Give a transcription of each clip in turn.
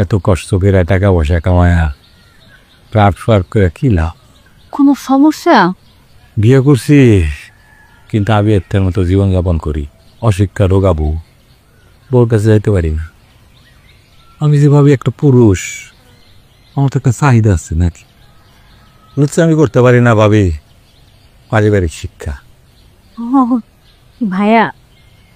এত কষ্ট করে টাকা পয়সা কামায়া ট্রান্সফার করে কি লাভ? কোনো সমস্যা? বিয়ে করছি, কিন্তু আমি এর মতো জীবনযাপন করি। অশিক্ষা রোগা বউ, বউর কাছে যাইতে পারি না। আমি যেভাবে একটা পুরুষ, আমার তো একটা চাহিদা আছে নাকি? হচ্ছে আমি করতে পারি না ভাবি। পারিবারিক শিক্ষা। ভাইয়া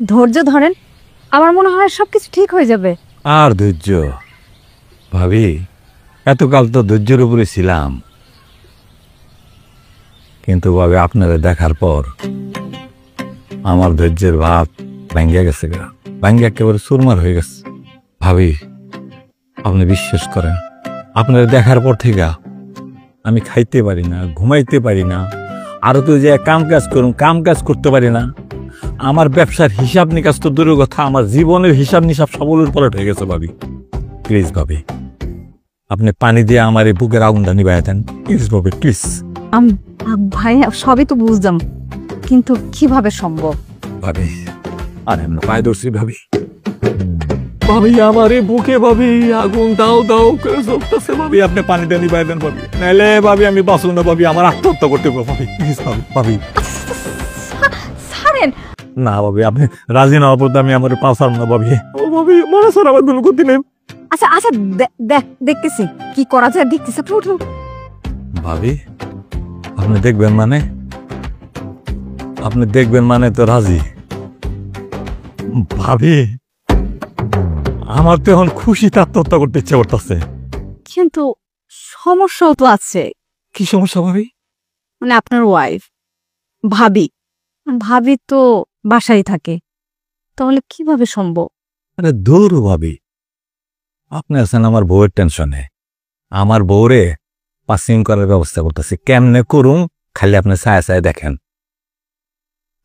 ধৈর্য ধরেন, আমার মনে হয় সবকিছু ঠিক হয়ে যাবে। আর ধৈর্য ভাবি, এতকাল তো ধৈর্যের উপরে ছিলাম, কিন্তু ভাবি আপনারা দেখার পর আমার ধৈর্যের ভাব ভাঙ্গিয়া গেছে, ভাঙ্গিয়া একেবারে চুরমার হয়ে গেছে। ভাবি আপনি বিশ্বাস করেন, আপনারা দেখার পর থেকে আমি খাইতে পারি না, ঘুমাইতে পারি না, আরো তো যে কাম কাজ করুন, কাম কাজ করতে পারি না। আমার ব্যবসার হিসাব নিকাশ তো দূরের কথা, আমার জীবনের হিসাব নিসাব সবলের পলট হয়ে গেছে। ভাবি প্লিজ ভাবি, আপনি পানি দিয়ে আমার এই বুকের আগুনটা নিবাই দেন প্লিজ ভাবি, প্লিজ। ভাইয়া সবই তো বুঝলাম, কিন্তু কিভাবে সম্ভব? ভাবি আর এমন পায়ে ধরছি ভাবি, ভাবি আমার এই বুকে ভাবি আগুন দাও দাও করে জ্বলতেছে ভাবি, আপনি পানি দিয়ে নিবাই দেন ভাবি, নাইলে ভাবি আমি বাঁচব না ভাবি, আমার আত্মহত্যা করতে হবে ভাবি, প্লিজ ভাবি। ভাবি ছাড়েন না ভাবি, আপনি রাজি না হওয়ার পর আমি আমার পা ছাড়ব না ভাবি। ও ভাবি মনে সর আমার ভুল করতে নেই। আচ্ছা আচ্ছা দেখতেছি কি করা যায়, দেখতেছি। উঠুন ভাবি, আপনি দেখবেন মানে? আপনি দেখবেন মানে তো রাজি। ভাবি আমার তো এখন খুশিতে আত্মহত্যা করতে ইচ্ছা করতেছে। কিন্তু সমস্যাও তো আছে। কি সমস্যা ভাবি? মানে আপনার ওয়াইফ ভাবি তো বাসায় থাকে, তাহলে কিভাবে সম্ভব? আরে দূর ভাবি, আপনি আছেন আমার বউয়ের টেনশনে, আমার বউরে পাসিং করার ব্যবস্থা করতেছি। কেমনে করুন খালি আপনি ছায়া ছায়া দেখেন।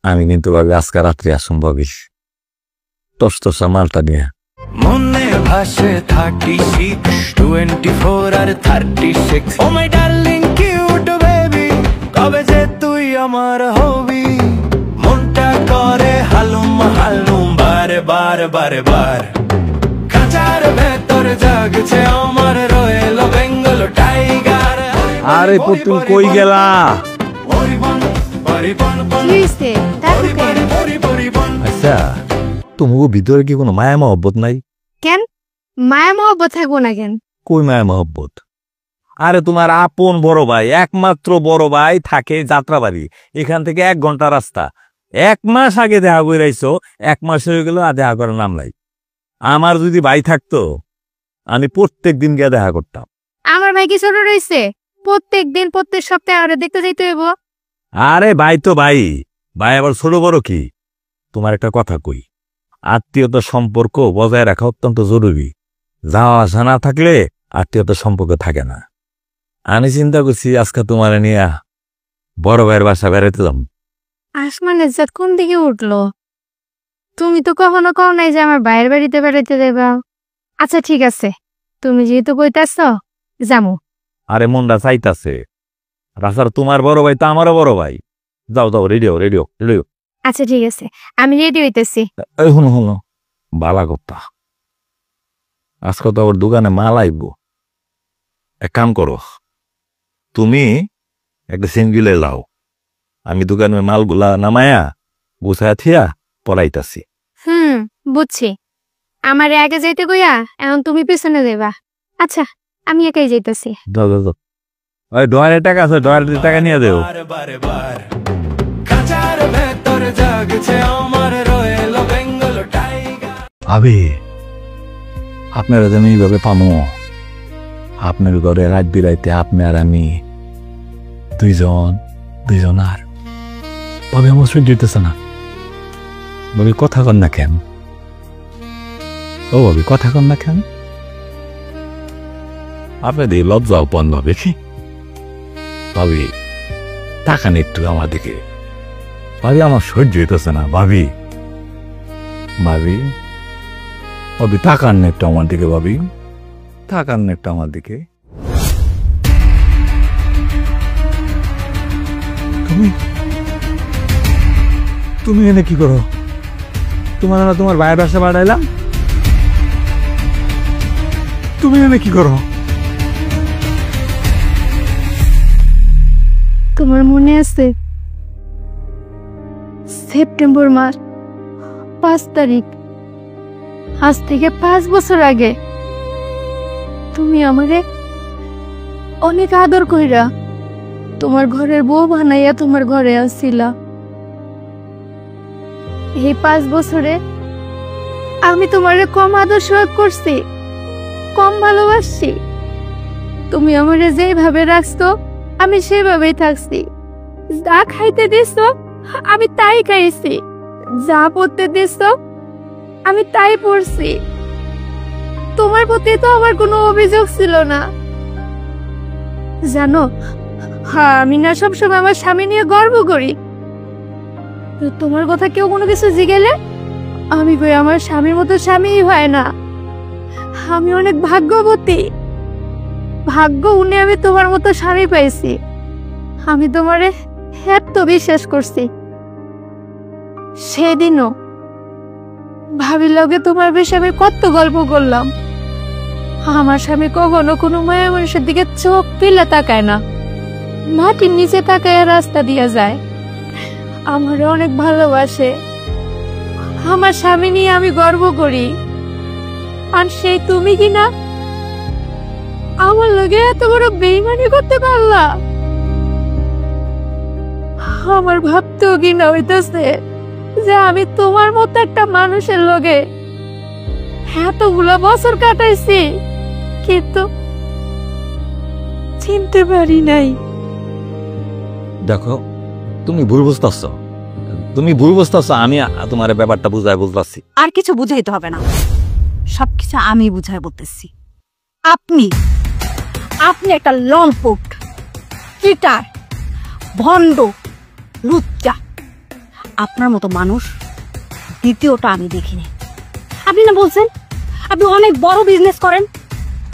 আমি কিন্তু ভাবি আজকে রাত্রে আসুন ভাবি, টসটসা মালটা নিয়ে। মনে ভাসে 36, 24 আর 36। ও মাই ডার্লিং কিউট বেবি, কবে যে তুই আমার হবি? মনটা করে হালুম হালুম বারে বারে বারে বার, খাঁচার ভেতর জাগছে আমার রয়েল বেঙ্গল টাইগার। আরে পুতুল কই গেলা? আচ্ছা তোমার ভিতরে কি কোনো মায়া মহব্বত নাই? কেন মায়া মহব্বত থাকবো না কেন? কই মায়া মহব্বত? আরে তোমার আপন বড় ভাই, একমাত্র বড় ভাই থাকে যাত্রাবাড়ি, এখান থেকে 1 ঘন্টা রাস্তা। 1 মাস আগে দেখা করে আইছো, 1 মাস হয়ে গেল আর দেখা করার নাম নাই। আমার যদি ভাই থাকতো আমি প্রত্যেক দিন গিয়ে দেখা করতাম। আমার ভাই কি ছোট রয়েছে? প্রত্যেক দিন প্রত্যেক সপ্তাহে আরে দেখতে যাইতে হইব। আরে ভাই তো ভাই, ভাই আবার ছোট বড় কি? তোমার একটা কথা কই, আত্মীয়তার সম্পর্ক বজায় রাখা অত্যন্ত জরুরি। যাওয়া আসা না থাকলে আত্মীয়তার সম্পর্ক থাকে না। আমি চিন্তা করছি আজকে তোমার নিয়ে বড় ভাইয়ের বাসা বেড়াতে যাম। আসমানের জাত কোন দিকে উঠলো? তুমি তো কখনো কও নাই যে আমার ভাইয়ের বাড়িতে বেড়াইতে দেবা। আচ্ছা ঠিক আছে, তুমি যেহেতু কইতাছ যামু। আরে মনটা চাইতাছে, রাস্তার তোমার বড় ভাই তো আমারও বড় ভাই। যাও যাও, রেডিও রেডিও রেডিও। আচ্ছা ঠিক আছে, আমি রেডি হইতেছি। এই শুনো শুনো, বালা কথা, আজকে তো আবার দোকানে মাল আইব। এক কাম করো, তুমি একটা সিঙ্গিলে লাও, আমি দোকানে মালগুলা নামায়া গুছায়া থিয়া পড়াইতাছি। বুঝছি। আমার আগে যাইতে কইয়া এখন তুমি পেছনে দেবা। আচ্ছা আমি একাই যাইতেছি। যাও যাও যাও, ওই ডয়ারের টাকা আছে, ডয়ারের টাকা নিয়ে দেও। আবে আপনারা যেন এইভাবে পামো, আপনার ঘরে রাত বিরাইতে আপনি আর আমি দুইজন আর ভাবে আমার সহ্য হইতেছে না। ভাবি কথা কন না কেন? ও ভাবি কথা কন না কেন? আপনাদের লজ্জাও পান ভাবে কি? ভাবি তাকান একটু আমার দিকে। ভাবি আমার সহ্য হইতেছে না ভাবি। ভাবি ভাবি তাকান না একটু আমার দিকে, ভাবি তাকান না একটু আমার দিকে। তুমি তুমি এনে কি করো? তোমার ভাইয়ের বাসা বাড়াইলাম, তুমি এনে কি করো? তোমার মনে আছে সেপ্টেম্বর মাস 5 তারিখ, আজ থেকে 5 বছর আগে তুমি আমারে অনেক আদর কইরা তোমার ঘরের বউ বানাইয়া তোমার ঘরে আসছিলা। এই 5 বছরে আমি তোমারে কম আদর সোহাগ করছি, কম ভালোবাসছি? তুমি আমারে যেভাবে রাখছো আমি সেভাবেই থাকছি। যা খাইতে দিছ আমি তাই খাইছি, যা পড়তে দিছ আমি তাই পড়ছি। তোমার প্রতি তো আমার কোনো অভিযোগ ছিল না। জানো, হ্যাঁ, আমি না সবসময় আমার স্বামী নিয়ে গর্ব করি। তো তোমার কথা কেউ কোনো কিছু জিগেলে আমি কই আমার স্বামীর মতো স্বামীই হয় না। আমি অনেক ভাগ্যবতী, ভাগ্য উনি আমি তোমার মতো স্বামী পাইছি। আমি তোমারে এত বিশ্বাস করছি। সেদিনও ভাবির লগে তোমার বেশি আমি কত গল্প করলাম। আমার স্বামী কখনো কোনো মায়া মানুষের দিকে চোখ ফেলে তাকায় না, মাটির নিচে তাকায় রাস্তা দিয়ে যায়। আমার অনেক ভালোবাসে, আমার স্বামী নিয়ে আমি গর্ব করি। আর সেই তুমি কি না আমার লগে এত বড় বেইমানি করতে পারলা? আমার ভাবতেও ঘৃণা হইতেছে যে আমি তোমার মতো একটা মানুষের লগে এতগুলা বছর কাটাইছি, কিন্তু চিনতে পারি নাই। দেখো, তুমি ভুল বুঝতেছ, আমি তোমার ব্যাপারটা বুঝাই বুঝতেছি। আর কিছু বুঝাইতে হবে না, সবকিছু আমি বুঝাই বলতেছি। আপনি আপনি একটা লম্পট, চিটার, ভণ্ড, লুচ্চা। আপনার মতো মানুষ দ্বিতীয়টা আমি দেখিনি। আপনি না বলছেন আপনি অনেক বড় বিজনেস করেন,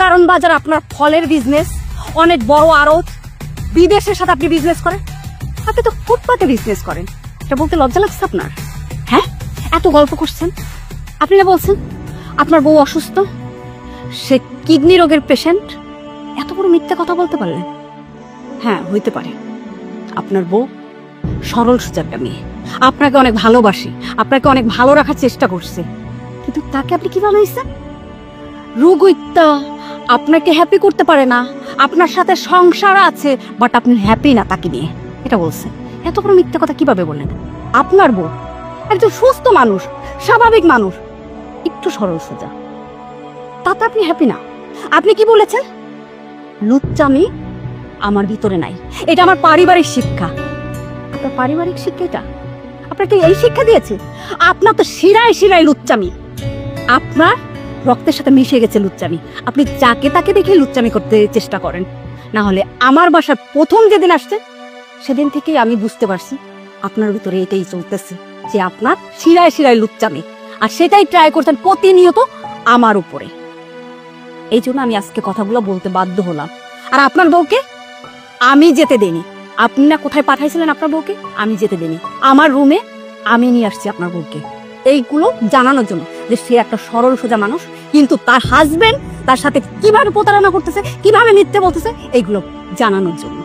কারণ বাজার আপনার ফলের বিজনেস, অনেক বড় আড়ত, বিদেশের সাথে আপনি বিজনেস করেন। আপনি তো ফুটপাতে বিজনেস করেন, এটা বলতে লজ্জা লাগছে আপনার? হ্যাঁ, এত গল্প করছেন। আপনি না বলছেন আপনার বউ অসুস্থ, সে কিডনি রোগের পেশেন্ট। এত বড় মিথ্যা কথা বলতে পারলেন? হ্যাঁ, হইতে পারে আপনার বউ সরল সোজা একটা মেয়ে, আপনাকে অনেক ভালোবাসি, আপনাকে অনেক ভালো রাখার চেষ্টা করছে, কিন্তু তাকে আপনি কি বানাইছেন? রোগইত্যা, আপনাকে হ্যাপি করতে পারে না, আপনার সাথে সংসার আছে বাট আপনি হ্যাপি না তাকে নিয়ে, এটা বলছেন। এত বড় মিথ্যা কথা কিভাবে বললেন? আপনার বউ একজন সুস্থ মানুষ, স্বাভাবিক মানুষ, একটু সরল সোজা, তাতে আপনি হ্যাপি না। আপনি কি বলেছেন? লুচ্চামি আমার ভিতরে নাই, এটা আমার পারিবারিক শিক্ষা। আপনার পারিবারিক শিক্ষা এটা? আপনাকে এই শিক্ষা দিয়েছে? আপনার তো শিরায় শিরায় লুচ্চামি, আপনার রক্তের সাথে মিশে গেছে লুচ্চামি। আপনি যাকে তাকে দেখে লুচ্চামি করতে চেষ্টা করেন। না হলে আমার বাসায় প্রথম যেদিন আসছে সেদিন থেকেই আমি বুঝতে পারছি আপনার ভিতরে এটাই চলতেছে, যে আপনার শিরায় শিরায় লুচ্চামি, আর সেটাই ট্রাই করছেন প্রতিনিয়ত আমার উপরে। এই জন্য আমি আজকে কথাগুলো বলতে বাধ্য হলাম। আর আপনার বউকে আমি যেতে দেইনি। আপনি না কোথায় পাঠাইছিলেন আপনার বউকে? আমি যেতে দেইনি। আমার রুমে আমি নিয়ে আসছি আপনার বউকে, এইগুলো জানানোর জন্য যে সে একটা সরল সোজা মানুষ, কিন্তু তার হাজবেন্ড তার সাথে কিভাবে প্রতারণা করতেছে, কিভাবে মিথ্যে বলতেছে, এইগুলো জানানোর জন্য।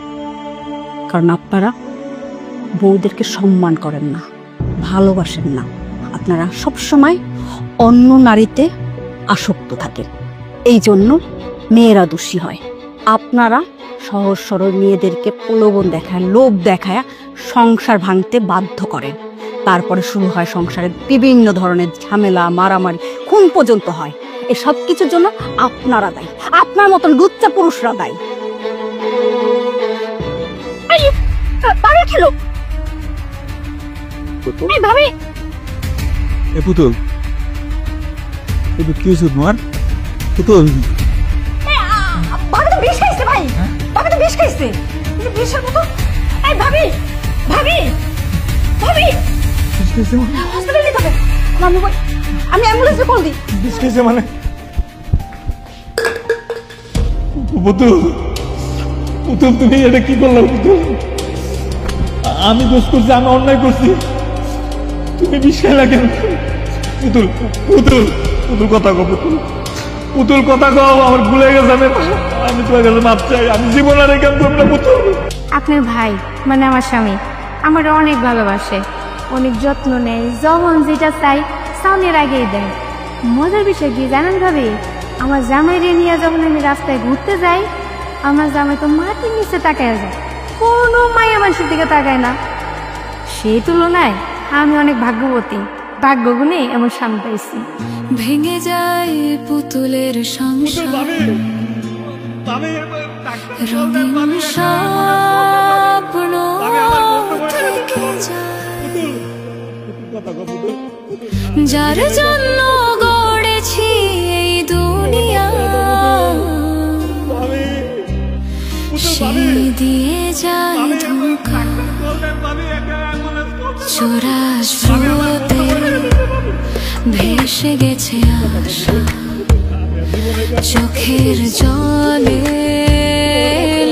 কারণ আপনারা বউদেরকে সম্মান করেন না, ভালোবাসেন না, আপনারা সবসময় অন্য নারীতে আসক্ত থাকেন, এই জন্য মেয়েরা দোষী হয়। আপনারা সহজ সরল মেয়েদেরকে প্রলোভন দেখায়, লোভ দেখায় সংসার ভাঙতে বাধ্য করেন। তারপরে শুরু হয় সংসারের বিভিন্ন ধরনের ঝামেলা, মারামারি, খুন পর্যন্ত হয়। এই সব কিছুর জন্য আপনারা দায়ী, আপনার মতন লুচ্চা পুরুষরা দায়ী। ভাবি, পুতুল, কি হয়েছে তোমার? পুতুল, ভাবি তো বিষ খাইছে ভাই, ভাবি তো বিষ খাইছে, বিষের মতো। এই ভাবি, ভাবি, ভাবি, হসপিটালে নিতে হবে। আমি অ্যাম্বুলেন্সে কল দিই। বিষ খেয়েছে মানে? পুতুল, পুতুল, তুমি এটা কি করলে? পুতুল, আমি দোষ করছি, আমি অন্যায় করছি, তুমি বিষ খাইলা কেন? পুতুল, পুতুল, পুতুল, কথা কো পুতুল, পুতুল কথা কও, আমার ভুলে গেছে। আমি তোমার কাছে মাপ চাই, আমি জীবন আর কেমন করবো না পুতুল। আপনার ভাই মানে আমার স্বামী আমার অনেক ভালোবাসে, অনেক যত্ন নেয়, যখন যেটা চাই সামনের আগেই দেয়। মজার বিষয় কি জানেন ভাবি, আমার জামাইরে নিয়ে যখন আমি রাস্তায় ঘুরতে যাই, আমার জামাই তো মাটির নিচে তাকায় যায়, কোনো মায়া মানুষের দিকে তাকায় না। সেই তুলনায় আমি অনেক ভাগ্যবতী, ভাগ্যগুণে এমন স্বামী পাইছি। ভেঙে যায় পুতুলের সংসার, রঙিন স্বপ্ন থেকে যায়, যার জন্য গড়েছি এই দুনিয়া, সেই দিয়ে যায় ধোঁকা। চোরা স্রোতে ভেসে গেছে আশা, চোখের জলে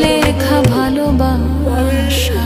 লেখা ভালোবাসা।